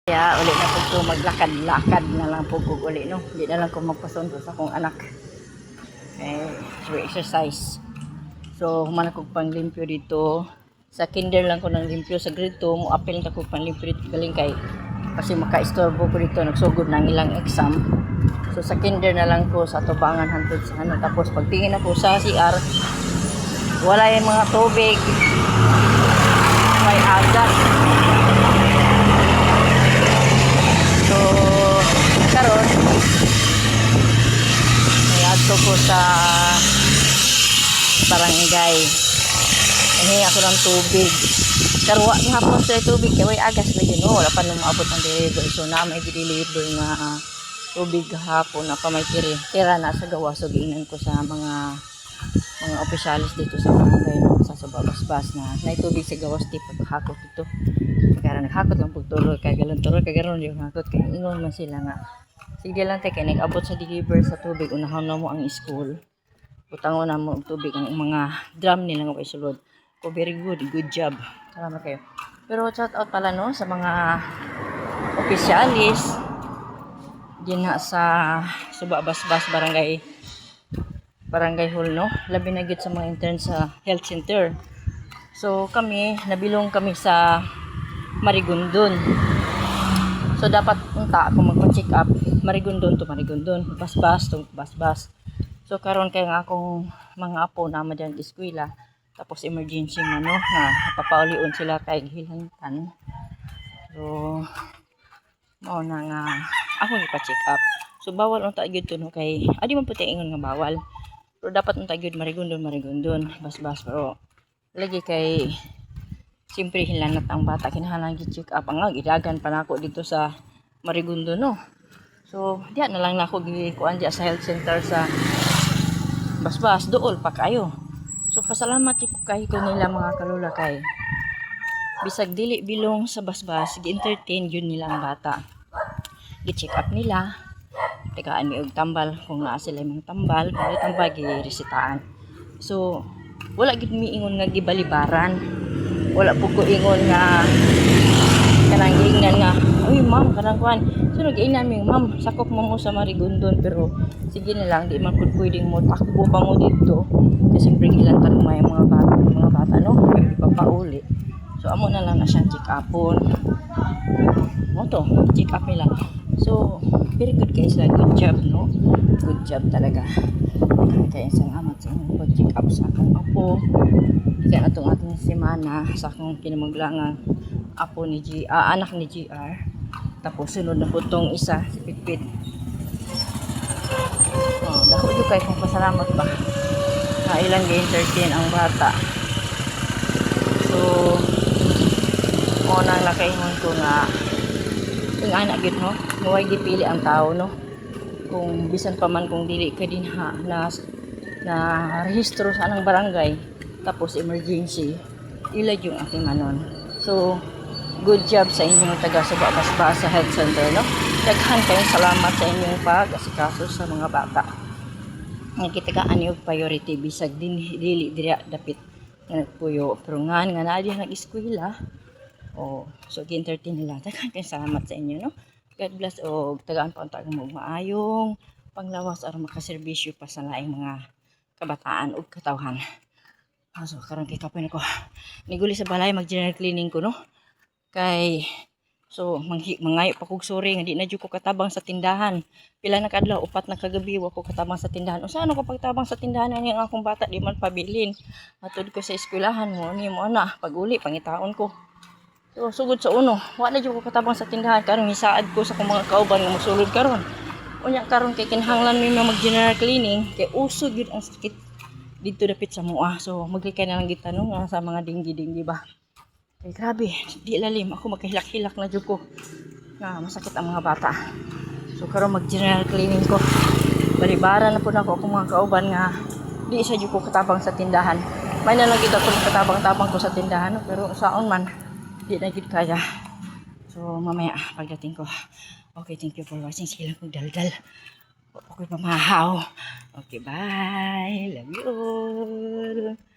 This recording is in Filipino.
Kaya uli na po ko maglakad-lakad na lang po ko uli, no? Hindi na lang ko magpasundo sa akong anak. Exercise. So, humana ko pang limpyo dito. Sa kinder lang ko nang limpyo. Sa grade 2, mo apel na ko pang limpyo dito. Galing kay, kasi maka-istorbo ko dito. Nagsugod ng ilang exam. So, sa kinder na lang ko sa tubangan hantod sa ano. Tapos, pagtingin na po sa CR, wala yung mga tubig. May agat. So, karon may adto ko sa barangay. Hingi ako ng tubig. Karwa ng hapon sa tubig. Kaya may agas na yun. Wala pa nung maabot ng deliver. So, na may deliver na tubig hapon na pamaytiri. Tira na sa gawa. So, giinan ko sa mga opisyalis dito sa barangay. Sa babas-bas na tubig sa gawas. Di paghakot ito. Kaya naghakot lang pagtuloy. Kaya galon tuloy. Kaya galon yung hakot. Kaya ingon man sila nga. Sige lang tayo. Kaya nag-abot sa deliver sa tubig. Unahan na mo ang school. Putango na mo ang tubig. Ang mga drum nila nga kayo sulod. Oh, very good. Good job. Salamat kayo. Pero shout out pala no sa mga opisyalis din na sa Subabasbas barangay hall no. Labi na gid sa mga intern sa health center. So kami nabilong kami sa Marigondon. So dapat punta ako magpa-check up Marigondon to Marigondon, Basbas to Basbas. So karon kay nga akong mga apo na madyan eskwela. Tapos emergency man no, na papaulion sila kay hilantan. So mao na nga ako ipa-check up. So bawal unta gyud to no kay adi man puti ingon nga bawal. Pero dapat unta gyud Marigondon, Basbas pero lagi kay siyempre hilanat ang bata kinahanglan gyud check up. Ang gidagan pa nako dito sa Marigondon no. So diya na lang nako gikuan diya sa health center sa Basbas dool pa kayo. So pasalamat ko kay ko nila mga kalula kay bisag dili bilong sa Basbas gi-entertain yun nila ang bata. Gi-check up nila. Tegaan mi og tambal kung naa sila mga tambal, kung may tambal gi-resitaan. So wala gid mi ingon nga gibalibaran. Wala po ko ingon nga kanang giingnan nga uy ma'am kanang kuan so nag-iingnan mi ma'am sakop mo sa Marigondon pero sige na lang di man pud pwedeng mo takbo pa mo dito kasi siyempre ilan tanong may mga bata no kay papauli so amo na lang na siyang check upon mo to check up nila so very good guys like good job no good job talaga kaya isang amat sa inyo check up sa akong apo kaya atong ating semana sa akong kinamaglangang apo ni anak ni GR. Tapos sunod na po tong isa si Pitpit. Oh, dako jud kay kung pasalamat ba. Na ilang gi-entertain ang bata. So mo nang nakaingon ko nga yung anak gid no, muway gipili ang tao no. Kung bisan pa man kung dili ka dinha na rehistro sa anang barangay tapos emergency ila yung ating anon. So good job sa inyong taga Subabasbas sa health center no. Daghan kayong salamat sa inyong pag-asikaso sa mga bata. Nagkitagaan niyo priority bisag dili dira dapit nga nagpuyo pero nga naa di nag-eskwela. Oh, so gi-entertain nila. Daghan kayong salamat sa inyo no. God bless og tagaan pa unta mo maayong panglawas aron makaserbisyo pa sa laing mga kabataan ug katawhan. So karon kay kapoy nako. Niguli sa balay mag general cleaning ko no. Kay so mangayo pa kog suri nga di na jud ko katabang sa tindahan. Pila na kadlaw upat na kagabi wa ko katabang sa tindahan. Unsa ano ko pagtabang sa tindahan ani ang akong bata di man pabilin. Atud ko sa eskwelahan mo ni mo ana pag-uli pangitaon ko. So sugod sa uno, wa na jud ko katabang sa tindahan karon hisaad ko sa akong mga kauban nga mosulod karon. Unya karon kay kinahanglan mi mag general cleaning kay usod gyud ang sakit dito dapit sa mua. So magkikay na lang gitanong sa mga dinggi-dinggi ba. Ay grabe, di lalim. Ako magkahilak-hilak na dyan ko. Masakit ang mga bata. So karon mag general cleaning ko. Balibara na po na ako mga kauban nga di isa dyan ko katabang sa tindahan. May nalagid ako ng katabang-tabang ko sa tindahan. Pero saon man, di na gid kaya. So mamaya pagdating ko. Okay, thank you for watching. Sige lang kong daldal. Okay, pamahaw. Okay, bye. Love you all.